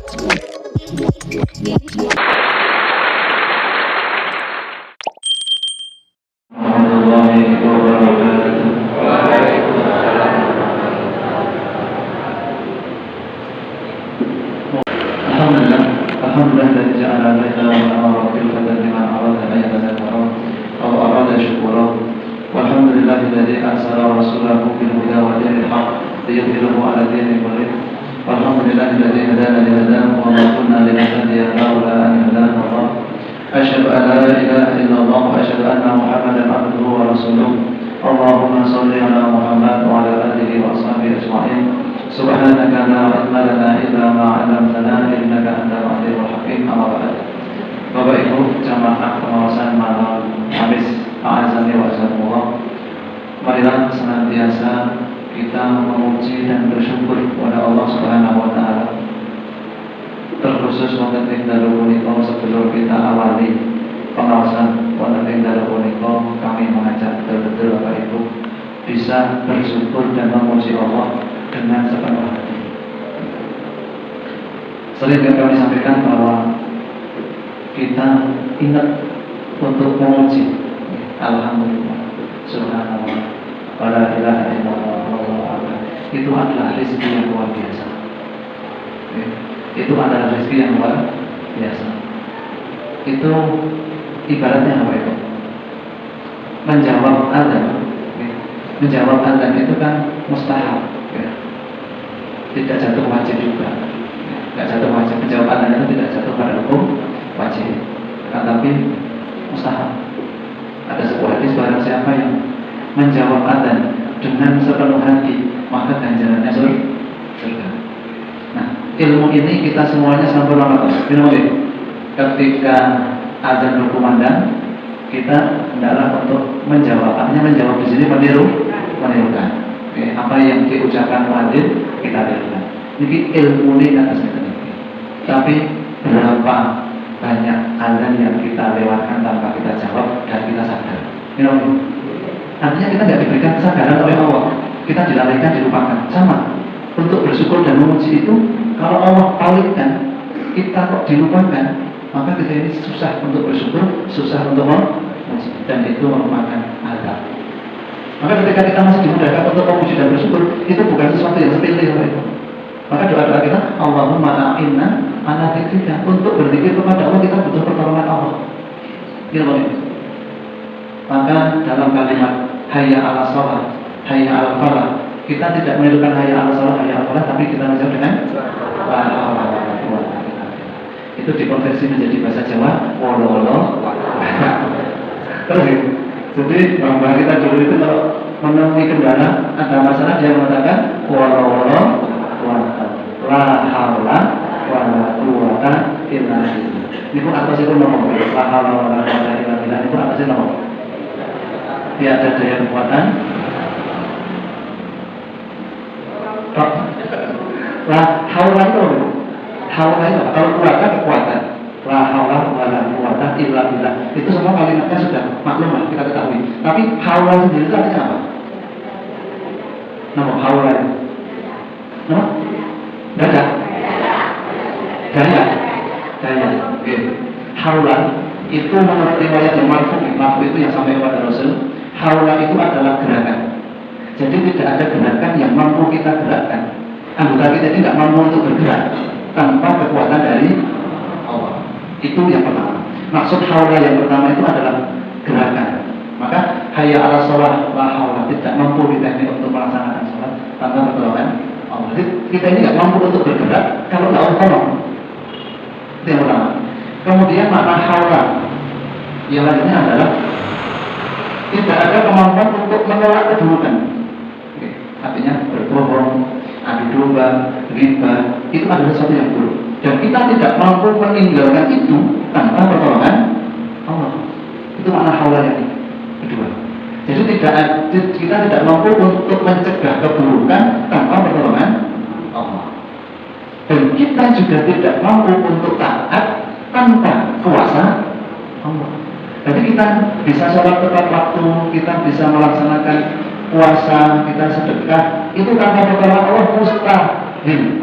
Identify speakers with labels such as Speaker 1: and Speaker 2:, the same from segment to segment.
Speaker 1: Alhamdulillah dari ja'ala laila wa nahara khilfatan liman arada an yatadhakkara aw arada syukura. Walhamdulillahilladzi arsala rasulahu bil huda wa dinil haqq liyudhhirahu 'ala dini kullih. Walhamdulillahilladzi hadana li hadahu wa ma kunna linahtadiya laula an hadana Allah. Asyhadu an la ilaha illallah wa asyhadu anna Muhammadan 'abduhu wa rasuluh. Allahumma shalli 'ala Muhammad wa 'ala alihi wa sahbihi ajma'in. Subhanaka la ilma lana illa ma 'allamtana innaka antal 'alimul hakim. Amma ba'd. Bapak Ibu jamaah pengawasan malam Kamis, a'azani wa azakumullah. Marilah senantiasa kita memuji dan bersyukur kepada Allah Subhanahu wa taala. Terkhusus wonten ing dalu punika sebelum kita awali pengawasan wonten ing dalu punika, kami mengajak betul-betul Bapak Ibu bisa bersyukur dan memuji Allah dengan sepenuh hati. Sering kami sampaikan bahwa kita ingat untuk memuji Alhamdulillah, Subhanallah, wa la ilaha illallah, wallahu akbar. Itu adalah rezeki yang luar biasa. Itu adalah rezeki yang luar biasa. Itu ibaratnya apa itu? Menjawab adzan. Menjawab adzan itu kan mustahab. Tidak jatuh wajib juga, tidak jatuh wajib. Menjawab adzan itu tidak jatuh pada hukum wajib, tetapi mustahab. Ada sebuah hadis, barang siapa yang menjawab adzan dengan sepenuh hati, maka ganjarannya surga. Nah, ilmu ini kita semuanya sampai lama ilmu ini. Ketika azan berkumandang, kita hendaklah untuk menjawab. Artinya menjawab di sini menirukan. Apa yang diucapkan muadzin kita dengarkan. Ini ilmu ini atas kita. Tapi berapa banyak azan yang kita lewatkan tanpa kita jawab dan kita sadar. Artinya kita tidak diberikan kesadaran oleh Allah. Kita dilalaikan, dilupakan. Sama. Untuk bersyukur dan memuji itu, kalau Allah palingkan, kita kok dilupakan, maka kita ini susah untuk bersyukur, susah untuk memuji, dan itu merupakan azab. Maka ketika kita masih dimudahkan untuk memuji dan bersyukur, itu bukan sesuatu yang sepele. Maka doa-doa kita, Allahumma a'inna ala dzikrika, untuk berzikir kepada Allah kita butuh pertolongan Allah. Maka dalam kalimat hayya 'ala shalah, hayya 'ala falah, kita tidak menirukan hayya 'ala shalah, hayya 'ala falah, tapi kita menjawab dengan la haula wa la quwwata illa billah. Itu dikonversi menjadi bahasa Jawa, wolo-wolo. Terus jadi bangsa kita dulu itu kalau menemui kendala, ada masalah, dia mengatakan wala-wala la haula wa la quwwata illa billah. Ini pun atas itu ngomong la haula wa la quwwata illa billah. Ini pun atas itu ngomong tiada daya kekuatan. La haula itu kalau kekuatan. La haula wa la quwwata illa billah. Itu semua kalimatnya sudah maklum lah, kita ketahui. Tapi haula sendiri itu artinya apa? Nama haula itu? Nama? Daya. Oke. Haula itu menurut riwayat yang marfu itu yang sampai kepada Rasul. Haula itu adalah gerakan. Jadi tidak ada gerakan yang mampu kita gerakkan. Anggota kita ini tidak mampu untuk bergerak tanpa kekuatan dari Allah. Itu yang pertama. Maksud haula yang pertama itu adalah gerakan. Maka hayya 'ala shalah la haula, tidak mampu kita ini untuk melaksanakan salat tanpa pertolongan Allah. Jadi kita ini tidak mampu untuk bergerak kalau tidak Allah tolong. Itu yang pertama. Kemudian makna haula yang lainnya adalah tidak ada kemampuan untuk menolak keburukan. Artinya berbohong, adu domba, riba, itu adalah sesuatu yang buruk. Dan kita tidak mampu meninggalkan itu tanpa pertolongan Allah. Itu makna haula yang kedua. Jadi kita tidak mampu untuk mencegah keburukan tanpa pertolongan Allah. Dan kita juga tidak mampu untuk taat tanpa kuasa Allah. Jadi kita bisa sholat tepat waktu, kita bisa melaksanakan puasa, kita sedekah, itu tanpa pertolongan Allah mustahil.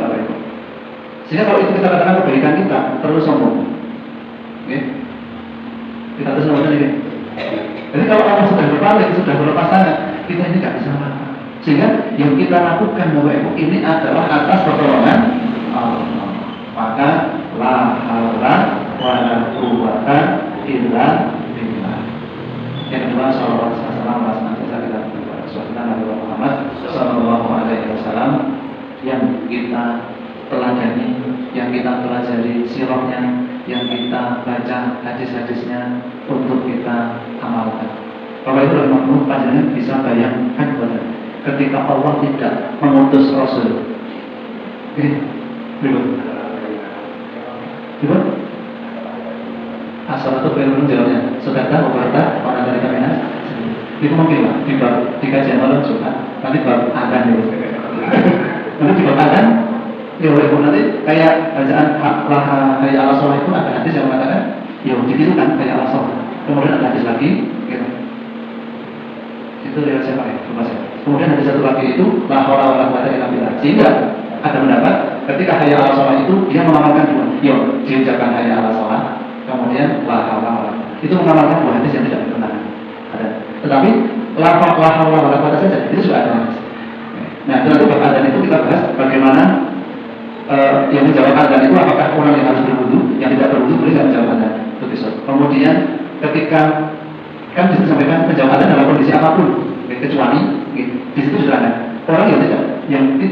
Speaker 1: Sehingga kalau itu kita katakan kebaikan kita, terus sombong. Oke? Kita terus ngomong ini. Jadi kalau Allah sudah berpaling, sudah berlepas tangan, kita ini tidak bisa apa-apa. Sehingga yang kita lakukan bahwa ini adalah atas pertolongan Allah. Maka la haula wala quwwata illa billah. Yang kedua, sallallahu alaihi wasallam kita kepada Rasulullah Nabi Muhammad sallallahu alaihi wasallam yang kita teladani, yang kita pelajari sirahnya, yang kita baca hadis-hadisnya untuk kita amalkan. Bapak Ibu rahimahullah, panjenengan bisa bayangkan ketika Allah tidak mengutus Rasul. Gimana? Asal itu pengen jawabnya. Sudah tahu berkata orang dari kami itu mungkin Pak, di bab di kajian malam juga nanti bab akan dulu. Nanti di bab akan ya walaupun nanti kayak bacaan kayak Allah Soal itu ada hadis yang mengatakan ya begitu kan kayak Allah Soal. Kemudian ada hadis lagi gitu. Itu riwayat siapa ya? Kemudian ada satu lagi itu la haula wala quwwata illa billah. Sehingga ada pendapat ketika hayya 'alal shalah itu dia mengamalkan dua. Yo, diucapkan hayya 'alal shalah, kemudian la haula wala. Itu mengamalkan dua hadis yang tidak bertentangan. Ada. Tetapi la haula wala quwwata saja itu sudah ada hadis. Nah, nanti bab adzan itu kita bahas bagaimana yang menjawab adzan itu apakah orang yang harus berwudu, yang tidak berwudu boleh nggak menjawab adzan. Itu bisa. Kemudian ketika kan disampaikan menjawab adzan dalam kondisi apapun, kecuali di situ sudah ada orang yang tidak,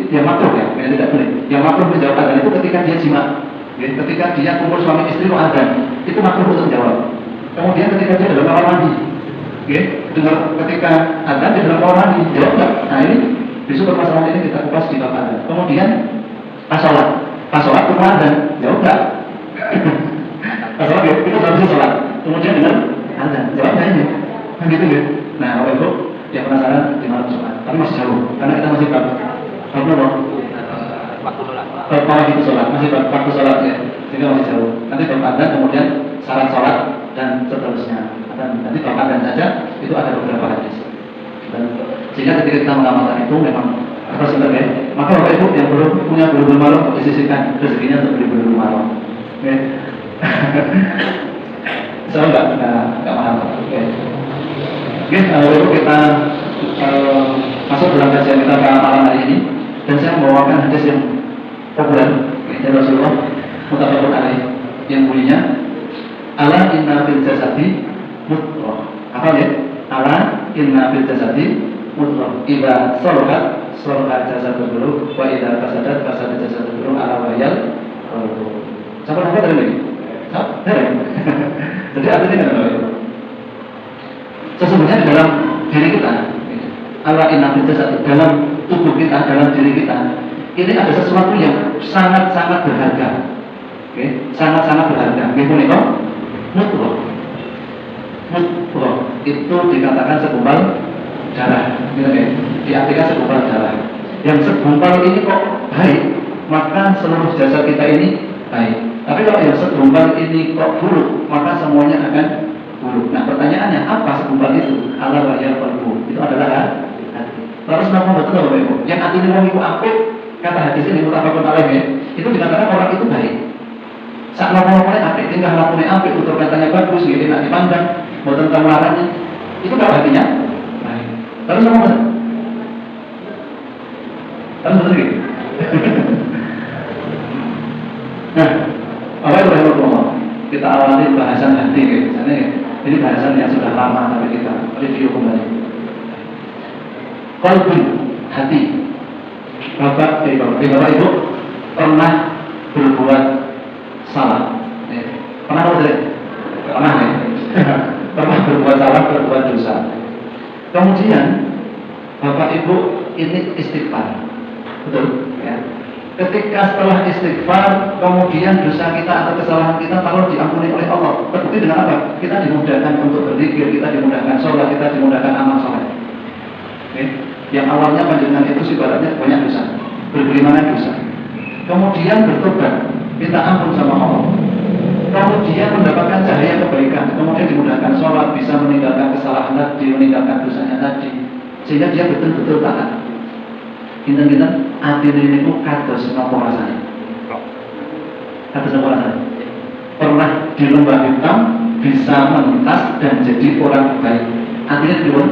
Speaker 1: yang makruh ya, yang tidak boleh. Yang makruh menjawab adzan itu ketika dia jima, ketika dia kumpul suami istri mau adzan, itu makruh untuk menjawab. Kemudian ketika dia dalam kamar mandi, dengar ketika adzan di dalam kamar mandi, jawab enggak? Nah ini besok permasalahan ini kita kupas di bab adzan. Kemudian pas sholat kurang adzan, jawab enggak? Pas sholat kita harus sholat. Kemudian dengan adzan, jawabnya ini, kan gitu ya. Nah, kalau itu yang penasaran di malam Jumat, tapi masih jauh, karena kita masih waktu sholat. Waktu sholat, masih waktu sholat ya, sehingga masih jauh. Nanti bab adzan, kemudian syarat sholat dan seterusnya. Dan nanti bab adzan saja itu ada beberapa hadis. Dan sehingga ketika kita mengamalkan itu memang harus benar ya. Maka Bapak Ibu yang belum punya bulu malam disisihkan rezekinya untuk beli bulu malam. Oke. Saya nggak mahal. Oke. Oke, lalu kita masuk dalam kajian kita malam hari ini, dan saya membawakan hadis yang populer dari Rasulullah muttafaqun alaih yang bunyinya ala inna fil jasadi mudghah. Apa ya? Ala inna fil jasadi mudghah. Idza salahat salahat jasadu kulluhu wa idza fasadat fasada jasadu kulluhu ala wayal qalbu. Sampai apa tadi lagi? Sampai. Jadi artinya apa? Sesungguhnya di dalam diri kita, Allah inna fil jasad, dalam tubuh kita, dalam diri kita, ini ada sesuatu yang sangat-sangat berharga. Sangat-sangat berharga. Punika mudghah. Mudghah itu dikatakan segumpal darah. Diartikan segumpal darah. Yang segumpal ini kok baik, maka seluruh jasad kita ini baik. Tapi kalau yang segumpal ini kok buruk, maka semuanya akan buruk. Nah pertanyaannya, apa segumpal itu? Ala wayal qalbu. Itu adalah hati. Terus nama betul Bapak Ibu. Yang artinya wong iku apik, kata hadis ini muttafaqun alaih, itu dikatakan orang itu baik. Sak ngomong-ngomongnya apik, tingkah lakunya apik, tutur katanya bagus, gitu enak dipandang, mboten larangan. Itu kalau hatinya baik. Terus nama betul. Terus betul gitu. Nah, apa itu rahimahullah? Kita awali bahasan hati misalnya. Ini bahasan yang sudah lama tapi kita review kembali. Qalbun, hati. Bapak Ibu pernah berbuat salah. Pernah tidak? Pernah ya? Pernah berbuat salah, berbuat dosa. Kemudian Bapak Ibu ini istighfar. Betul? Ya. Ketika setelah istighfar, kemudian dosa kita atau kesalahan kita taruh diampuni oleh Allah. Terbukti dengan apa? Kita dimudahkan untuk berzikir, kita dimudahkan sholat, kita dimudahkan amal sholat. Yang awalnya panjenengan itu ibaratnya banyak dosa, bergelimangan dosa. Kemudian bertobat, minta ampun sama Allah. Kemudian mendapatkan cahaya kebaikan, kemudian dimudahkan sholat, bisa meninggalkan kesalahan tadi, meninggalkan dosanya tadi, sehingga dia betul-betul taat. Kita hati ini itu kados nopo rasanya. Kata semua saya pernah di lembah hitam bisa mentas dan jadi orang baik. Artinya dulu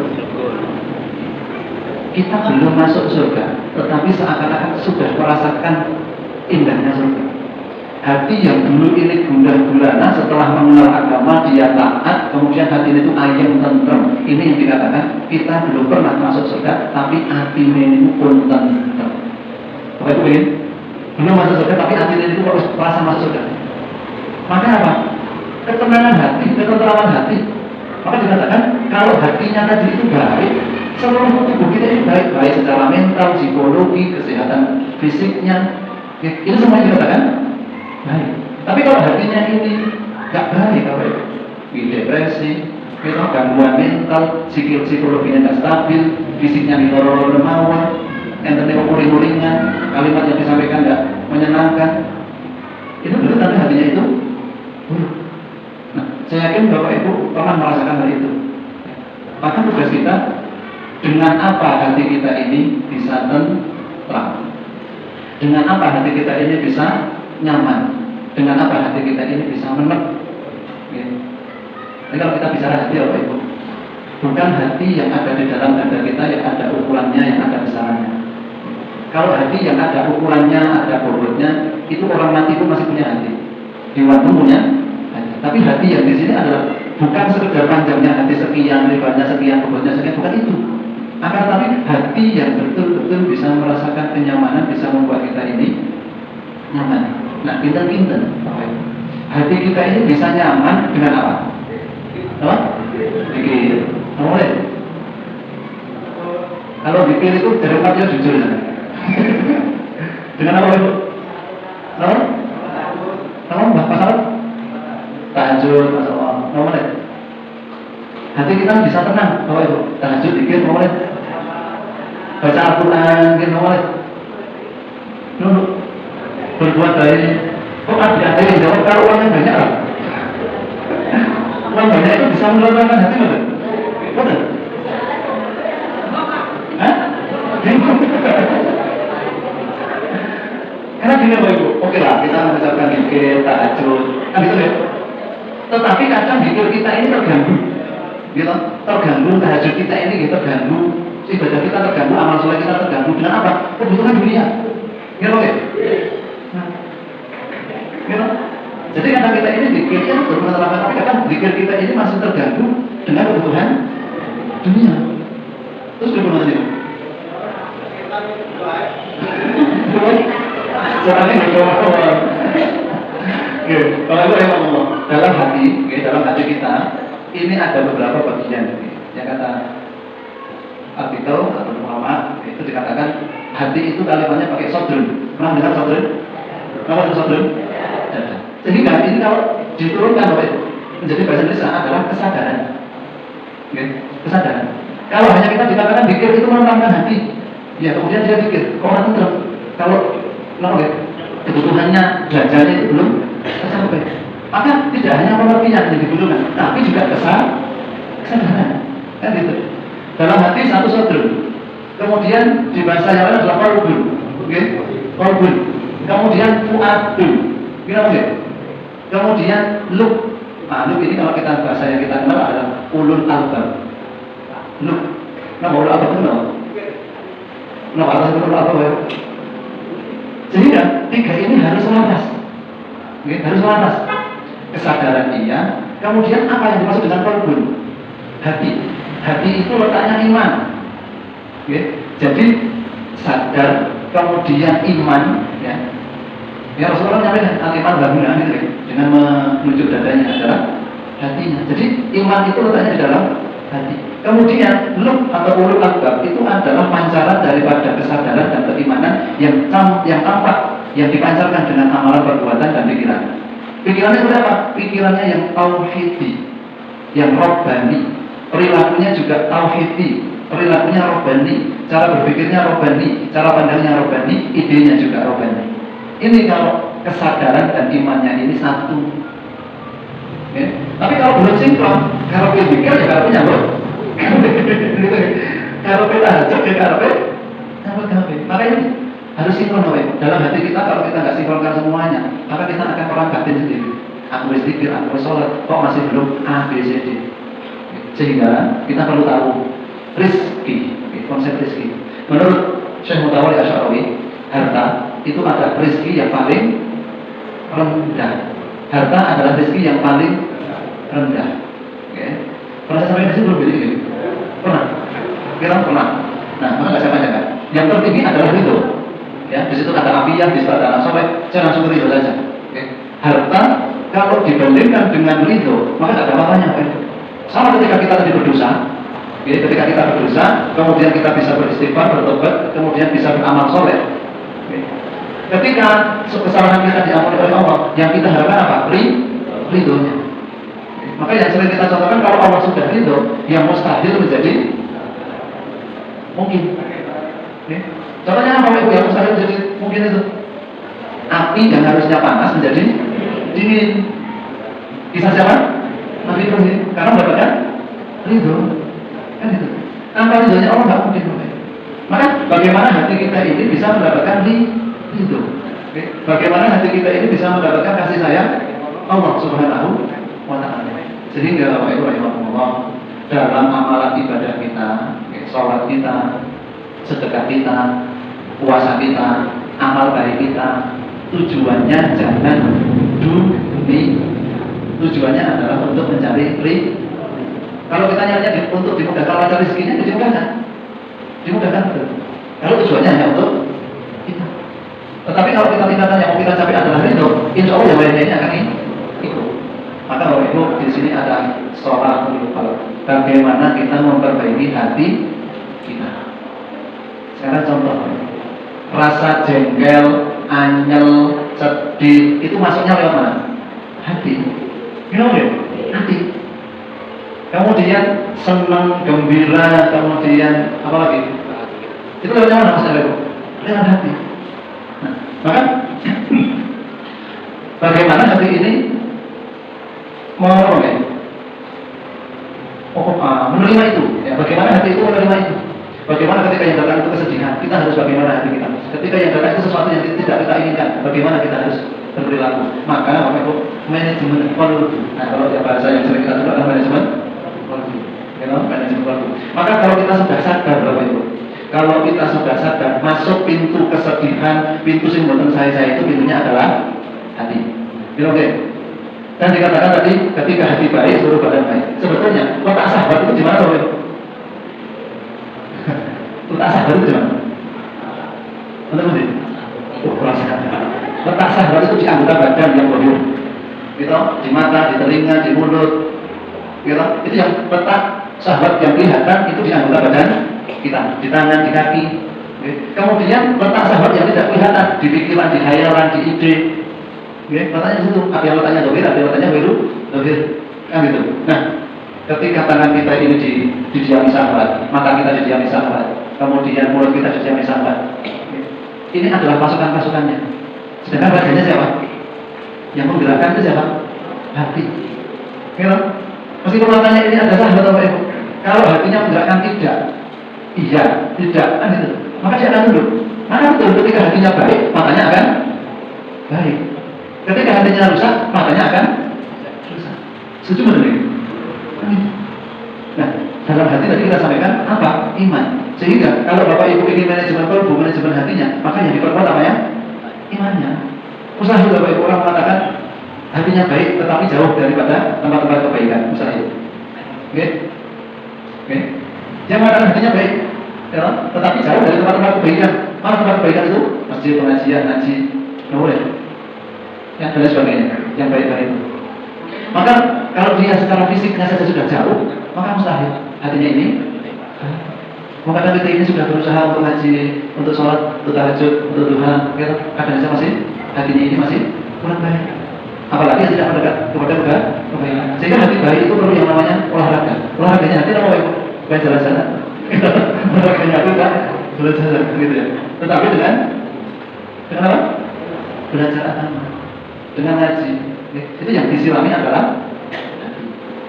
Speaker 1: kita belum masuk surga, tetapi seakan-akan sudah merasakan indahnya surga. Hati yang dulu ini gundah gulana setelah mengenal agama dia taat, kemudian hati itu ayam tentrem. Ini yang dikatakan kita belum pernah masuk surga, tapi hati ini pun tentrem. Apa itu ini? Belum masuk surga, tapi hati ini harus merasa masuk surga. Maka apa? Ketenangan hati, ketentraman hati. Maka dikatakan kalau hatinya tadi itu baik, seluruh tubuh kita ini baik secara mental, psikologi, kesehatan fisiknya. Ini semua dikatakan baik. Tapi kalau hatinya ini nggak baik, apa itu? Depresi, kita gangguan mental, psikologinya nggak stabil, fisiknya lemah, entenya uring-uringan, kalimat yang disampaikan nggak menyenangkan. Itu berarti tanda hatinya itu buruk. Nah, saya yakin Bapak Ibu pernah merasakan hal itu. Maka tugas kita, dengan apa hati kita ini bisa tentram? Dengan apa hati kita ini bisa nyaman? Dengan apa hati kita ini bisa menek? Jadi kalau kita bicara hati, Bapak Ibu, bukan hati yang ada di dalam dada kita yang ada ukurannya, yang ada besarannya. Kalau hati yang ada ukurannya, ada bobotnya, itu orang mati pun masih punya hati. Hewan pun punya hati. Tapi hati yang di sini adalah bukan sekedar panjangnya hati sekian, lebarnya sekian, bobotnya sekian, bukan itu. Akan tetapi hati yang betul-betul bisa merasakan kenyamanan, bisa membuat kita ini nyaman. Nah, pinter-pinter. Hati kita ini bisa nyaman dengan apa? Apa? Pikir. Boleh. Kalau pikir itu dari tempatnya jujur. Dengan apa itu? Apa? Apa? Masalah? Tahajud, masalah. Apa boleh? Hati kita bisa tenang. Apa itu? Tahajud, pikir, apa boleh? Baca Al-Quran, gitu, apa boleh? Dulu berbuat baik. Kok ada yang jawab kalau uangnya banyak lah? Uang banyak itu bisa menenangkan hati, betul? Betul? Hah? Karena gini Bapak Ibu, oke lah kita mengucapkan zikir, tahajud, kan gitu ya. Tetapi kadang zikir kita ini terganggu, gitu. Terganggu, tahajud kita ini gitu, terganggu, ibadah kita terganggu, amal soleh kita terganggu dengan apa? Kebutuhan dunia, gitu ya. Nah, gitu. Jadi kadang kita ini zikirnya bermanfaat, tapi kadang zikir kita ini masih terganggu dengan kebutuhan dunia. Terus bagaimana sih? Caranya berdoa. Kalau itu Allah dalam hati kita ini ada beberapa bagian. Yang kata artikel atau ulama itu dikatakan hati itu kalimatnya pakai sodrun. Pernah dengar sodrun? Apa itu sodrun? Jadi hati ini kalau diturunkan menjadi bahasa Indonesia adalah kesadaran. Kesadaran. Kalau hanya kita dikatakan pikir itu menenangkan hati, ya kemudian dia pikir, orang tenang. Kalau kebutuhannya belajarnya itu belum tercapai, maka tidak hanya pengertian yang dibutuhkan, tapi juga kesadaran, kan gitu. Dalam hati satu sodrun, kemudian di bahasa yang lain adalah qalbun, qalbun, kemudian fuadun, kemudian lub. Nah, lub ini kalau kita bahasa yang kita kenal adalah ulul albab. Lub, nah ulul albab itu apa? Nah, atas ulul albab ya. Sehingga tiga ini harus selaras, harus selaras. Kesadaran iya, kemudian apa yang dimaksud dengan qalbun? Hati itu letaknya iman. Jadi sadar, kemudian iman, ya. Ya Rasulullah nyampaikan al-iman bangunan gitu ya, dengan menunjuk dadanya adalah hatinya. Jadi iman itu letaknya di dalam hati. Kemudian lub atau ulul albab itu adalah pancaran daripada kesadaran dan keimanan yang tampak, yang dipancarkan dengan amalan perbuatan dan pikiran. Pikirannya itu apa? Pikirannya yang tauhidi, yang robbani. Perilakunya juga tauhidi, perilakunya robbani, cara berpikirnya robbani, cara pandangnya robbani, idenya juga robbani. Ini kalau kesadaran dan imannya ini satu. Tapi kalau belum sinkron, kalau pikir ya kalau punya bro. Kalau kita hajat ya kalau makanya Harus sinkron dalam hati kita. Kalau kita nggak sinkronkan semuanya, maka kita akan perang batin sendiri. Aku berzikir, aku sholat, kok masih belum A, B, C, D. Sehingga kita perlu tahu rizki, konsep rizki. Menurut Syekh Mutawalli Asy'arawi, harta itu adalah rizki yang paling rendah. Harta adalah rizki yang paling rendah. Pernah saya sampaikan di sini belum begini? Pernah? Kira pernah. Nah, maka nggak saya panjangkan. Yang tertinggi adalah ridho. Ya, di situ kata abiyah, di situ ada anak soleh. Saya langsung ridho saja. Harta kalau dibandingkan dengan ridho, maka tidak ada apa-apanya. Sama ketika kita tadi berdosa. Ketika kita berdosa, kemudian kita bisa beristighfar, bertobat, kemudian bisa beramal soleh. Ketika kesalahan kita diampuni oleh Allah, yang kita harapkan apa? Ridhonya. Maka yang sering kita contohkan, kalau Allah sudah ridho, yang mustahil menjadi mungkin. Contohnya apa Ibu yang mustahil menjadi mungkin itu? Api yang harusnya panas menjadi dingin. Kisah siapa? Nabi Ibrahim. Karena mendapatkan ridho. Kan itu. Tanpa ridhonya Allah nggak mungkin. Maka bagaimana hati kita ini bisa mendapatkan ridho? Bagaimana hati kita ini bisa mendapatkan kasih sayang Allah Subhanahu wa Ta'ala? Sehingga Bapak Ibu rahimahumullah, dalam amalan ibadah kita, sholat kita, sedekah kita, puasa kita, amal baik kita, tujuannya jangan tujuannya adalah untuk mencari ridho. Kalau kita nyarinya untuk dimudahkan lancar rezekinya, dimudahkan betul. Kalau tujuannya hanya untuk kita. Tetapi kalau kita tingkatan yang mau kita capai adalah ridho, insya Allah yang lainnya akan ikut. Maka Bapak Ibu, di sini ada soal bagaimana kita memperbaiki hati kita. Sekarang contoh, rasa jengkel, anyel, sedih, itu masuknya lewat mana? Hati. Hati. Kemudian senang, gembira, kemudian apa lagi? Itu lewatnya mana Mas Ibu? Lewat hati. Nah, maka bagaimana hati ini menerima itu? Ya, bagaimana hati itu menerima itu? Bagaimana ketika yang datang itu kesedihan, kita harus bagaimana hati kita? Ketika yang datang itu sesuatu yang tidak kita inginkan, bagaimana kita harus berperilaku? Maka Bapak Ibu, manajemen qalbu. Nah, kalau bahasa yang sering kita sebut adalah manajemen qalbu. Manajemen qalbu. Maka kalau kita sudah sadar Bapak Ibu, kalau kita sudah sadar masuk pintu kesedihan, pintu simbolan saya itu pintunya adalah hati. Oke. Dan dikatakan tadi ketika hati baik, seluruh badan baik. Sebetulnya letak sahabat itu di mana Bapak Ibu? Letak sahabat itu di mana? Betul sih? Letak sahabat itu di anggota badan yang bodoh. Gitu, di mata, di telinga, di mulut. Gitu. Itu yang letak sahabat yang kelihatan itu di anggota badan kita, di tangan, di kaki. Kemudian letak sahabat yang tidak kelihatan di pikiran, di khayalan, di ide. Letaknya di situ. Ada yang letaknya dohir, ada yang letaknya dohir. Kan gitu. Nah, ketika tangan kita ini didiami sahabat, mata kita didiami sahabat, kemudian mulut kita didiami sahabat, ini adalah pasukan-pasukannya. Sedangkan badannya siapa? Yang menggerakkan itu siapa? Hati. Gitu? Meskipun matanya ini ada sahabat atau Ibu, kalau hatinya menggerakkan tidak, iya, tidak, kan gitu. Maka dia akan tunduk. Maka betul ketika hatinya baik, matanya akan baik. Ketika hatinya rusak, matanya akan rusak. Setuju benar ini? Nah, dalam hati tadi kita sampaikan apa? Iman. Sehingga kalau Bapak Ibu ingin manajemen qalbu, manajemen hatinya, maka yang diperkuat apa ya? Imannya. Mustahil Bapak Ibu orang mengatakan hatinya baik tetapi jauh daripada tempat-tempat kebaikan. Mustahil. Oke? Dia mengatakan hatinya baik, ya, tetapi jauh dari tempat-tempat kebaikan. Mana tempat kebaikan itu? Masjid, pengajian, ngaji, nggak boleh. Ya, dan sebagainya. Yang baik-baik itu. Maka kalau dia secara fisiknya saja sudah jauh, maka mustahil hatinya ini. Maka kita ini sudah berusaha untuk ngaji, untuk sholat, untuk tahajud, untuk duha, gitu. Kadang-kadang masih hatinya ini masih kurang baik. Apalagi yang tidak mendekat kepada kebaikan. Sehingga hati baik itu perlu yang namanya olahraga. Olahraganya hati apa Ibu? Bukan jalan-jalan. Olahraganya hati kan jalan-jalan, gitu ya. Tetapi dengan apa? Belajar agama, dengan ngaji. Itu yang disilami adalah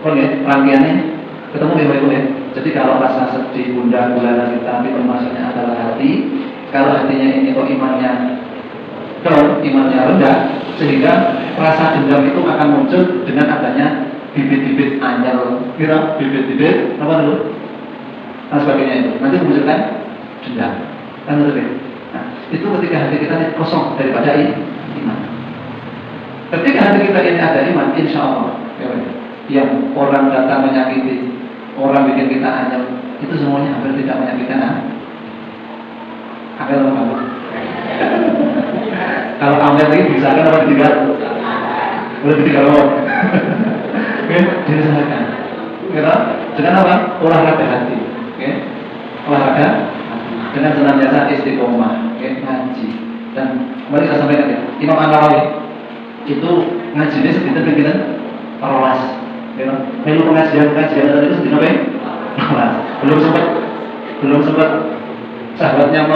Speaker 1: rangkaiannya ketemu Ibu ya. Jadi kalau rasa sedih, gundah, gulana kita, tapi termasuknya adalah hati. Kalau hatinya ini kok imannya down, imannya rendah, sehingga rasa dendam itu akan muncul dengan adanya bibit-bibit anyel, kira bibit-bibit apa dulu? Nah sebagainya itu nanti memunculkan dendam. Kan betul. Nah, itu ketika hati kita ini kosong daripada iman. Ketika hati kita ini ada iman, insya Allah, yang orang datang menyakiti, orang bikin kita anyel, itu semuanya hampir tidak menyakitkan. Amel apa? Kalau amel ini bisa kan apa ditinggal? Boleh ditinggal apa? Diusahakan. Dengan apa? Olahraga hati. Olahraga dengan senantiasa istiqomah, ngaji. Dan kemarin saya sampaikan ya, Imam An-Nawawi itu ngajinya sekitar rolas. Melu pengajian tadi itu sekitar rolas. Belum sempat sahabatnya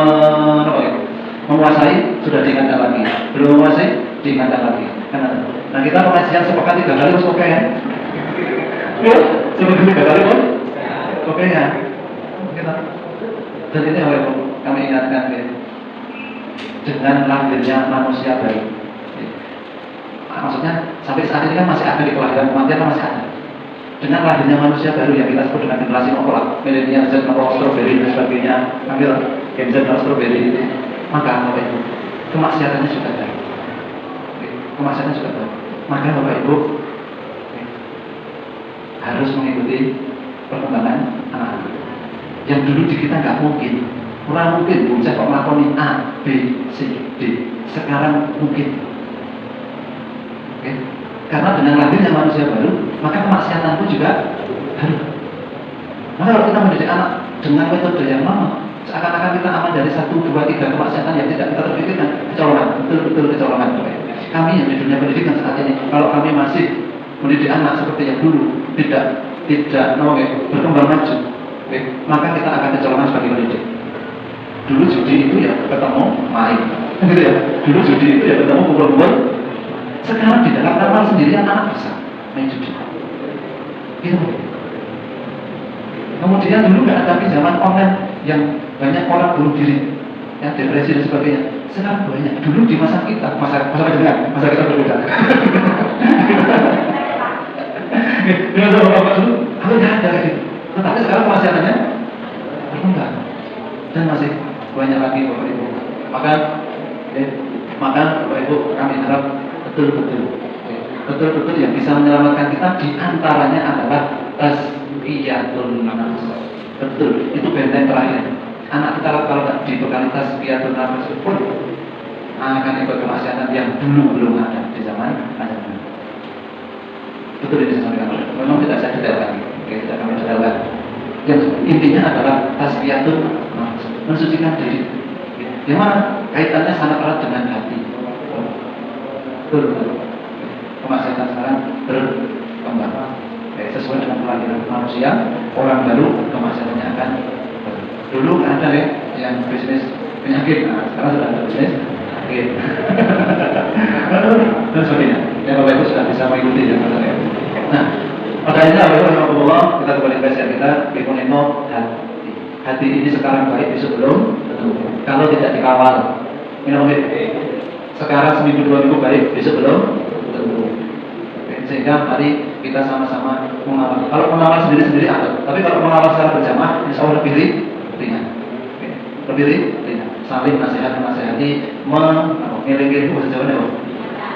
Speaker 1: menguasai, sudah diingatkan lagi. Belum menguasai, diingatkan lagi. Nah kita pengajian sepekan 3 kali harus oke ya. Sepekan 3 kali pun oke ya. Dan ini kami ingatkan ya, dengan lahirnya manusia baru. Maksudnya sampai saat ini kan masih ada di kelahiran kematian kan masih ada. Dengan lahirnya manusia baru yang kita sebut dengan generasi nolak, milenial, Z, nolak, strawberry dan sebagainya, ambil Gen Z, nolak, strawberry itu, maka Bapak Ibu, kemaksiatannya sudah ada. Kemaksiatannya sudah ada. Maka Bapak Ibu harus mengikuti perkembangan anak-anak. Yang dulu di kita nggak mungkin, kurang mungkin, bocah kok melakukan A, B, C, D. Sekarang mungkin. Karena dengan lahirnya manusia baru, maka kemaksiatan pun juga baru. Maka kalau kita mendidik anak dengan metode yang lama, seakan-akan kita aman dari 1, 2, 3 kemaksiatan yang tidak kita terpikirkan, kecolongan, betul-betul kecolongan. Kami yang di dunia pendidikan saat ini, kalau kami masih mendidik anak seperti yang dulu, tidak berkembang maju, maka kita akan kecolongan sebagai pendidik. Dulu judi itu ya ketemu main, gitu ya. Dulu judi itu ya ketemu kumpul-kumpul. Sekarang di dalam kamar sendiri anak bisa main judi. Gitu. Kemudian dulu nggak ada pinjaman online yang banyak orang bunuh diri, yang depresi dan sebagainya. Sekarang banyak. Dulu di masa kita, masa kita berbeda. Dengan sama bapak dulu, kalau nggak ada gitu. Tetapi sekarang kemaksiatannya berkembang dan masih banyak lagi Bapak Ibu. Maka Bapak Ibu kami harap betul-betul yang bisa menyelamatkan kita diantaranya adalah tazkiyatun nafs. Betul, itu benteng terakhir. Anak kita kalau tidak dibekali tazkiyatun nafs pun akan ikut kemaksiatan yang dulu belum ada di zaman Nabi. Betul ini saya sampaikan. Memang tidak saya detailkan, tidak kami detailkan. Yang intinya adalah tazkiyatun nafs, mensucikan diri. Yang mana kaitannya sangat erat dengan hati. Betul. Kemaksiatan sekarang berkembang. Sesuai dengan kelahiran manusia, orang baru kemaksiatannya akan dulu ada yang bisnis penyakit, nah sekarang sudah ada bisnis penyakit dan sebagainya. Ya Bapak Ibu sudah bisa mengikuti ya. Nah, makanya Bapak Ibu kita kembali ke kita Biponino hati ini sekarang baik, besok belum tentu. Kalau tidak dikawal, sekarang seminggu 2 minggu baik, besok belum tentu. Sehingga mari kita sama-sama mengawal. Kalau mengawal sendiri-sendiri ada, tapi kalau mengawal secara berjamaah, insya Allah lebih ringan. Lebih ringan. Saling nasihati, mengiring-iring bahasa Jawa nih,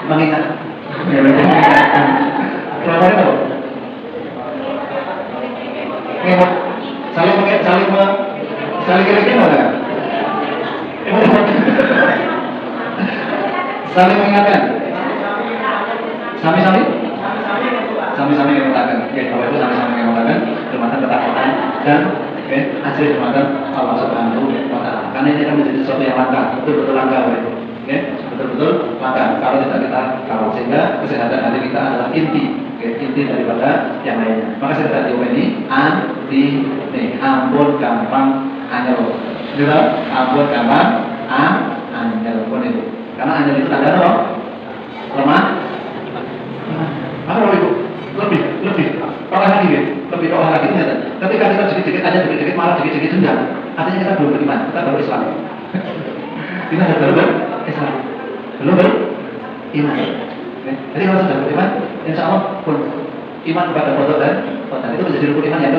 Speaker 1: mengingat. Kenapa itu? Saling iring-iring mana? Saling mengingatkan. Sami-sami mengatakan, Bapak Ibu sami-sami mengatakan, bermata ketakutan dan ajri bermata Allah Subhanahu wa Ta'ala. Karena ini akan menjadi sesuatu yang langka, betul-betul langka, Bapak Ibu. Betul-betul langka. Kalau tidak kita kawal, sehingga kesehatan hati kita adalah inti daripada yang lainnya. Maka saya tadi ini ampun gampang anyel. Betul? Ampun gampang anyel pun itu. Karena anyel itu tanda apa? Lemah. Maka Bapak Ibu lebih olah lagi, lebih olah lagi ternyata. Ketika kita dikit-dikit aja, dikit-dikit malah dikit-dikit dendam, artinya kita belum beriman, kita baru Islam. iman. Oke. Jadi kalau sudah beriman, insya Allah pun iman kepada kodok dan qadar itu menjadi rukun iman yang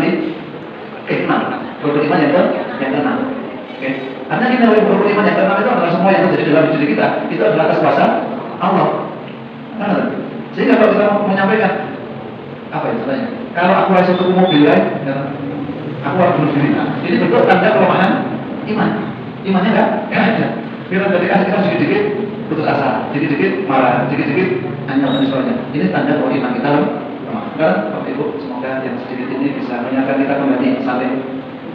Speaker 1: keenam. Rukun iman yang keenam. Oke. Karena kita rukun iman yang keenam itu adalah semua yang terjadi dalam diri kita itu adalah atas kuasa Allah. Nah, sehingga kalau kita menyampaikan apa itu tanya? Kalau aku rasa tuku mobil kan, aku harus bunuh diri. Nah, ini bentuk tanda kelemahan iman. Imannya enggak ada. Kita dari kasih kita sedikit-sedikit putus asa, sedikit-sedikit marah, sedikit-sedikit hanya dan sebagainya. Ini tanda bahwa iman kita lemah. Bapak Ibu, semoga yang sedikit ini bisa mengingatkan kita kembali saling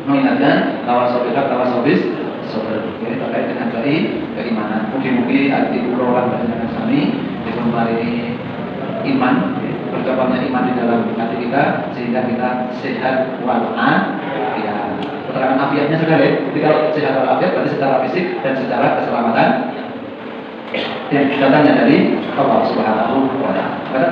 Speaker 1: mengingatkan tawasobis sabar. Jadi terkait dengan keimanan. Mungkin arti urolan dengan kami ini iman, percobanya iman di dalam hati kita sehingga kita sehat walafiat. Keterangan afiatnya sudah ya. Jadi kalau sehat walafiat berarti secara fisik dan secara keselamatan yang datangnya dari Allah Subhanahu wa Ta'ala.